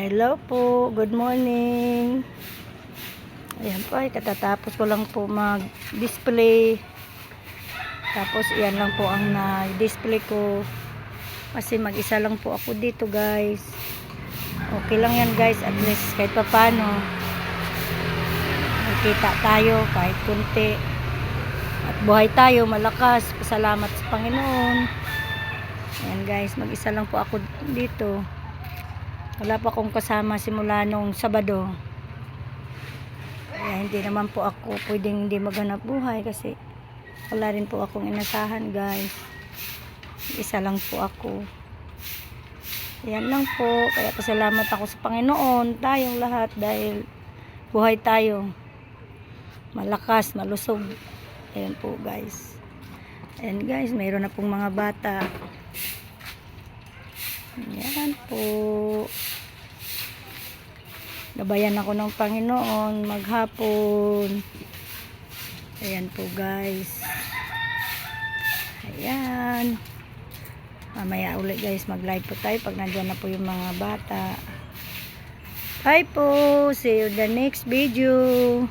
Hello po, good morning. Ayan po, ay katatapos ko lang po mag-display. Tapos iyan lang po ang na-display ko. Kasi mag-isa lang po ako dito, guys. Okay lang yan, guys, at least kahit pa paano nakita tayo kahit kunti. At buhay tayo, malakas. Pasalamat sa Panginoon. Ayan, guys, mag-isa lang po ako dito. Wala pa akong kasama simula nung Sabado. Kaya hindi naman po ako pwedeng hindi maghanap buhay kasi wala rin po akong inasahan, guys. Isa lang po ako. Ayan lang po. Kaya pasalamat ako sa Panginoon, tayong lahat, dahil buhay tayo. Malakas, malusog. Ayan po, guys. Ayan, guys, mayroon na pong mga bata. Ayan po. Gabayan ako ng Panginoon maghapon. Ayan po, guys. Ayan. Mamaya ulit, guys, mag-live po tayo pag nandiyan na po yung mga bata. Bye po. See you the next video.